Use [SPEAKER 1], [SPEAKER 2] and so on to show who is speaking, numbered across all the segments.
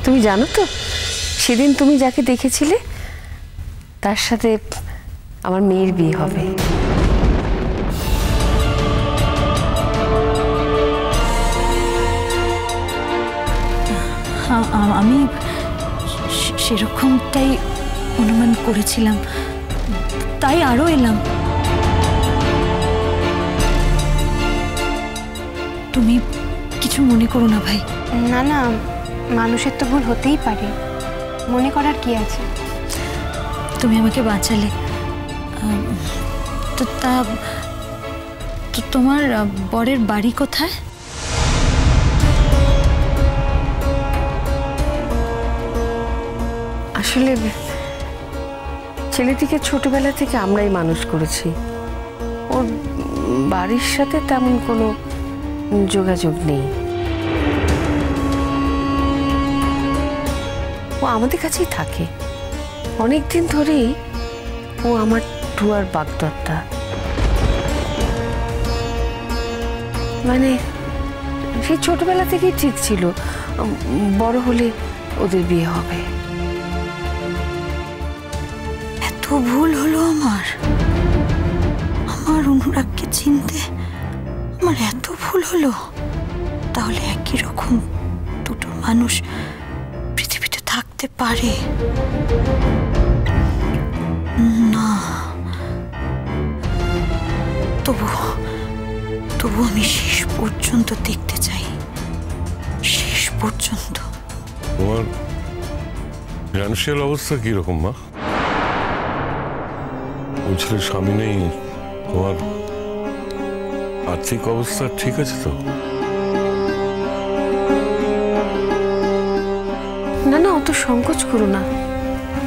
[SPEAKER 1] তুমি জানো তো সেদিন তুমি যাকে দেখেছিলে তার সাথে আমার মেয়ের বিয়ে হবে।
[SPEAKER 2] আমি সেরকমটাই অনুমান করেছিলাম, তাই আরো এলাম। তুমি কিছু মনে করো না ভাই।
[SPEAKER 3] না না, মানুষের তো ভুল হতেই পারে, মনে করার কি আছে।
[SPEAKER 2] তুমি আমাকে বাঁচালে। তো তা তোমার বরের বাড়ি কোথায়?
[SPEAKER 1] আসলে ছেলেটিকে ছোটবেলা থেকে আমরাই মানুষ করেছি, ওর বাড়ির সাথে তেমন কোনো যোগাযোগ নেই। ও আমাদের কাছেই থাকে, অনেকদিন ধরেই ও আমার টুয়ার বাগদত্তা। মানে সেই ছোটবেলা থেকেই ঠিক ছিল বড় হলে ওদের বিয়ে হবে।
[SPEAKER 2] এত ভুল হলো আমার অনুরাগকে চিনতে, আমার এত ভুল হলো। তাহলে একই রকম দুটো মানুষ পৃথিবীতে থাকতে পারে না? তবু আমি শেষ পর্যন্ত দেখতে চাই, শেষ পর্যন্ত।
[SPEAKER 4] তোমার ফিনান্সিয়াল অবস্থা কিরকম মা? ওই ছেলের স্বামী নেই, তোমার আর্থিক অবস্থা ঠিক আছে তো?
[SPEAKER 1] না না, অত সংকোচ করো না।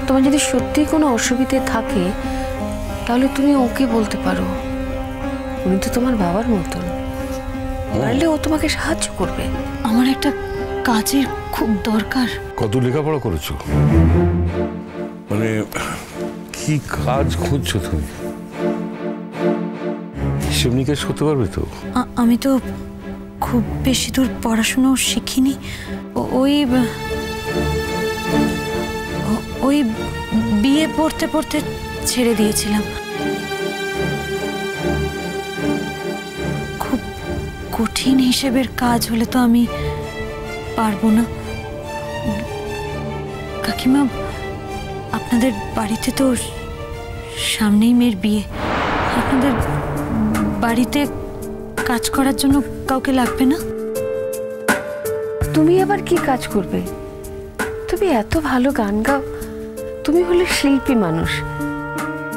[SPEAKER 1] তোমার যদি সত্যি কোনো অসুবিধে থাকে তাহলে তুমি ওকে বলতে পারো, উনি তো তোমার বাবার মতন, পারলে ও তোমাকে সাহায্য করবে।
[SPEAKER 2] আমার একটা কাজের খুব দরকার।
[SPEAKER 4] কত লেখাপড়া করেছো? মানে কি কাজ খুঁজছো তুমি? হিসেব নিকেশ করতে পারবে তো?
[SPEAKER 2] আমি তো খুব বেশি দূর পড়াশুনো শিখিনি, ওই বিয়ে পড়তে পড়তে ছেড়ে দিয়েছিলাম। খুব কঠিন হিসেবের কাজ হলে তো আমি পারবো না। কাকিমা, আপনাদের বাড়িতে তো সামনেই মেয়ের বিয়ে, আপনাদের বাড়িতে কাজ করার জন্য কাউকে লাগবে না?
[SPEAKER 1] তুমি আবার কি কাজ করবে? তুমি এত ভালো গান গাও, তুমি হলে শিল্পী মানুষ,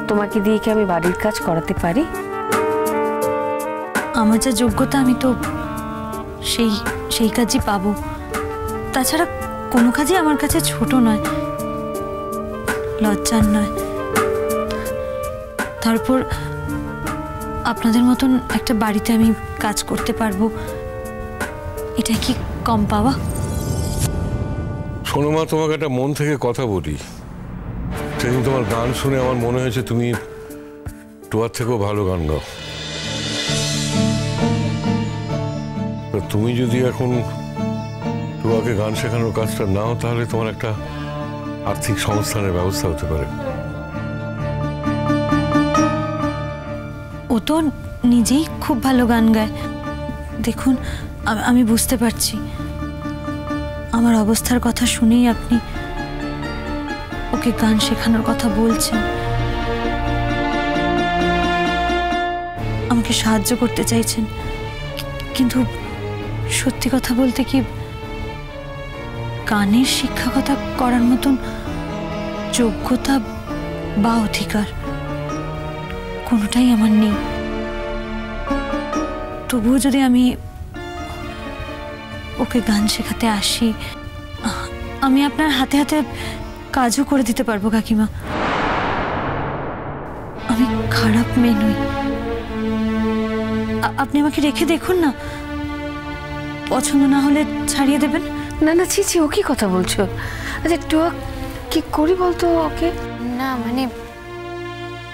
[SPEAKER 1] তোমাকে দিয়ে কি আমি বাড়ির কাজ করাতে পারি?
[SPEAKER 2] আমার যা যোগ্যতা আমি তো সেই কাজই পাবো। তাছাড়া কোনো কাজই আমার কাছে ছোট নয়, লজ্জার নয়। তারপর আপনাদের মতন একটা বাড়িতে আমি কাজ করতে পারবো, এটা কি কম পাওয়া?
[SPEAKER 4] শোনো মা, তোমাকে একটা মন থেকে কথা বলি। সেদিন তোমার গান শুনে আমার মনে হয়েছে তুমি টুয়ার থেকেও ভালো গান গাও। তুমি যদি এখন টুয়াকে গান শেখানোর কাজটা নাও তাহলে তোমার একটা আর্থিক সংস্থানের ব্যবস্থা হতে পারে।
[SPEAKER 2] ও তো নিজেই খুব ভালো গান গায়। দেখুন, আমি বুঝতে পারছি আমার অবস্থার কথা শুনেই আপনি ওকে গান শেখানোর কথা বলছেন, আমাকে সাহায্য করতে চাইছেন। কিন্তু সত্যি কথা বলতে কি, গানের শিক্ষকতা করার মতন যোগ্যতা বা অধিকার কোনোটাই আমার নেই। তবুও যদি আমি ওকে গান শেখাতে আসি, আমি আপনার হাতে হাতে কাজও করে দিতে পারবো কাকিমা। আমি খারাপ মেয়ে নই, আপনি আমাকে রেখে দেখুন না, পছন্দ না হলে ছাড়িয়ে দেবেন।
[SPEAKER 1] না না, ছি ছি, ও কি কথা বলছো? আচ্ছা টুয়া কি করি বলতো ওকে?
[SPEAKER 3] না মানে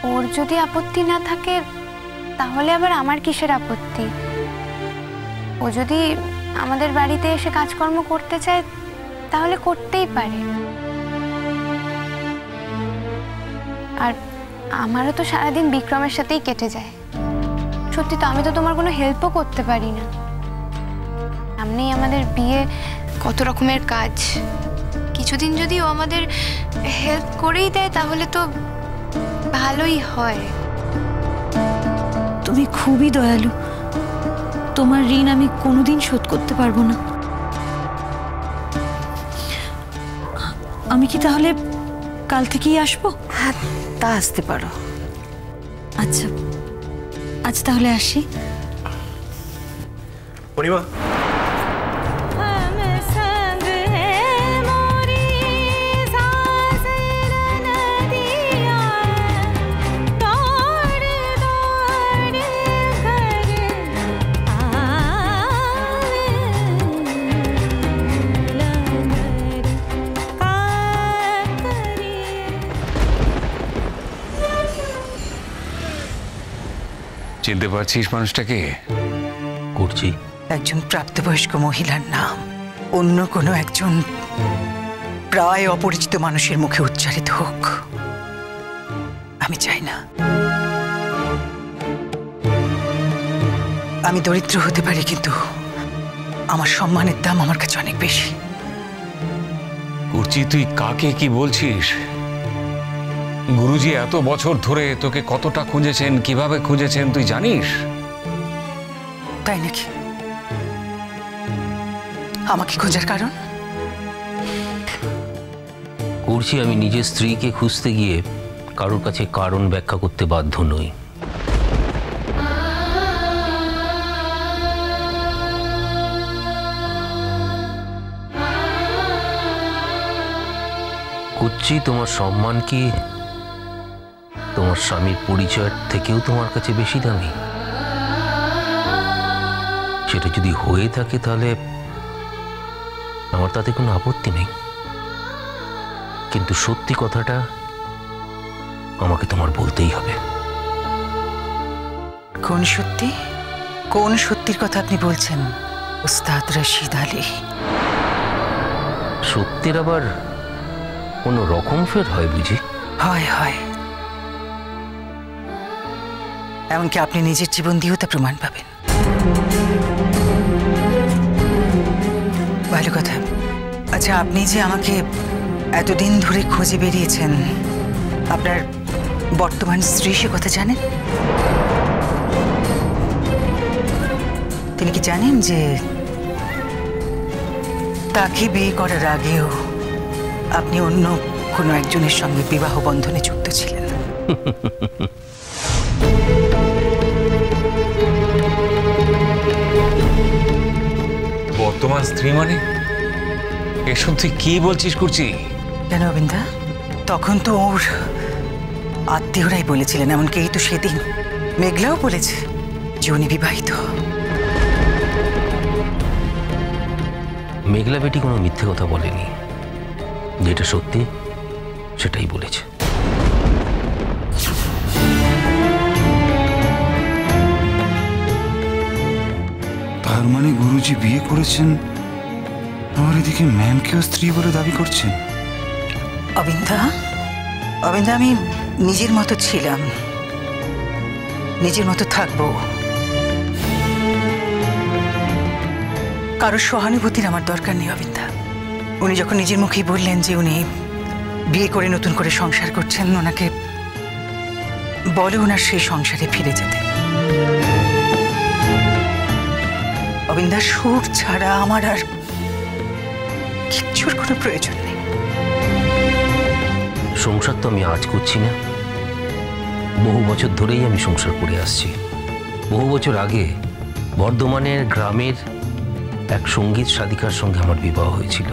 [SPEAKER 3] ওর যদি আপত্তি না থাকে তাহলে আবার আমার কিসের আপত্তি? ও যদি আমাদের বাড়িতে এসে কাজকর্ম করতে চায় তাহলে করতেই পারে। আর আমারও তো সারাদিন বিক্রমের সাথেই কেটে যায়। সত্যি তো, আমি তো তোমার কোনো হেল্পও করতে পারি না। সামনেই আমাদের বিয়ে, কত রকমের কাজ। কিছুদিন যদি ও আমাদের হেল্প করেই দেয় তাহলে তো ভালোই হয়।
[SPEAKER 2] তুমি খুবই দয়ালু, তোমার ঋণ আমি কোনোদিন শোধ করতে পারবো না। আমি কি তাহলে কাল থেকেই আসবো?
[SPEAKER 1] হ্যাঁ, তা আসতে পারো।
[SPEAKER 2] আচ্ছা, আজ তাহলে আসি।
[SPEAKER 5] পূর্ণিমা,
[SPEAKER 6] চিনতে পারছিস মানুষটাকে?
[SPEAKER 7] করছি
[SPEAKER 8] একজন প্রাপ্তবয়স্ক মহিলার নাম অন্য কোনো একজন প্রায় অপরিচিত মানুষের মুখে উচ্চারিত হোক, আমি চাই না। আমি দরিদ্র হতে পারি, কিন্তু আমার সম্মানের দাম আমার কাছে অনেক বেশি।
[SPEAKER 6] করছি, তুই কাকে কি বলছিস? গুরুজি এত বছর ধরে তোকে কতটা খুঁজেছেন, কিভাবে খুঁজেছেন তুই জানিস?
[SPEAKER 8] তাই নাকি? আমাকে খোঁজার কারণ?
[SPEAKER 7] করছি আমি নিজের স্ত্রীকে খুঁজতে গিয়ে কারোর কাছে কারণ ব্যাখ্যা করতে বাধ্য নই। করছি তোমার সম্মান কি তোমার স্বামীর পরিচয়ের থেকেও তোমার কাছে বেশি দামি? সেটা যদি হয়ে থাকে তাহলে আমার তাতে কোনো আপত্তি নেই, কিন্তু সত্যি কথাটা আমাকে তোমার বলতেই হবে।
[SPEAKER 8] কোন সত্যি? কোন সত্যির কথা আপনি বলছেন উস্তাদ রশিদ আলী?
[SPEAKER 7] সত্যির আবার কোনো রকম ফের হয় বুঝি?
[SPEAKER 8] হয় হয়, এমনকি আপনি নিজের জীবন দিয়েও তা প্রমাণ পাবেন। ভালো কথা। আচ্ছা, আপনি যে আমাকে এতদিন ধরে খুঁজে বেরিয়েছেন, আপনার বর্তমান স্ত্রী সে কথা জানেন? তিনি কি জানেন যে তাকে বিয়ে করার আগেও আপনি অন্য কোনো একজনের সঙ্গে বিবাহ বন্ধনে যুক্ত ছিলেন?
[SPEAKER 6] বর্তমান স্ত্রী মানে? এসব তুই কি বলছিস করছি?
[SPEAKER 8] কেন অবিন্দা? তখন তো ওর আত্মীয়রাই বলেছিলেন, এমনকি এই তো সেদিন মেঘলাও বলেছে যে উনি বিবাহিত।
[SPEAKER 7] মেঘলা বেটি কোনো মিথ্যে কথা বলেনি, যেটা সত্যি সেটাই বলেছে।
[SPEAKER 5] তার মানে গুরুজি বিয়ে করেছেন, আবার এদিকে ম্যামকেও স্ত্রী বলে দাবি করছেন।
[SPEAKER 8] অবিন্দা, অবিন্দা, আমি নিজের মতো ছিলাম, নিজের মতো থাকবো। কারো সহানুভূতির আমার দরকার নেই অবিন্দা। উনি যখন নিজের মুখেই বললেন যে উনি বিয়ে করে নতুন করে সংসার করছেন, ওনাকে বলে ওনার সেই সংসারে ফিরে যেতে। অবিন্দা, সুর ছাড়া আমার আর কিচ্ছুর কোনো প্রয়োজন নেই।
[SPEAKER 7] সংসার তো আমি আজ করছি না, বহু বছর ধরেই আমি সংসার করে আসছি। বহু বছর আগে বর্ধমানের গ্রামের এক সঙ্গীত সাধিকার সঙ্গে আমার বিবাহ হয়েছিল।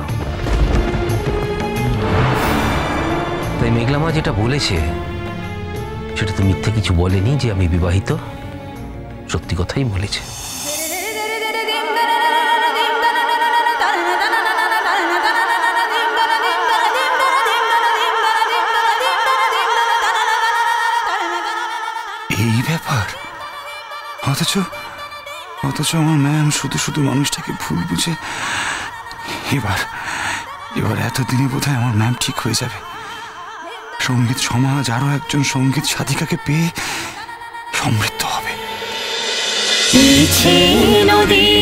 [SPEAKER 7] তাই মেঘলামা যেটা বলেছে সেটা তো মিথ্যে কিছু বলেনি যে আমি বিবাহিত, সত্যি কথাই বলেছে।
[SPEAKER 5] এই ব্যাপার? অথচ অথচ আমার ম্যাম শুধু শুধু মানুষটাকে ভুল বুঝে এবার এতদিনে বোধহয় আমার ম্যাম ঠিক হয়ে যাবে। সঙ্গীত সমাজ আরো একজন সঙ্গীত সাধিকাকে পেয়ে সমৃদ্ধ হবে।
[SPEAKER 9] নদী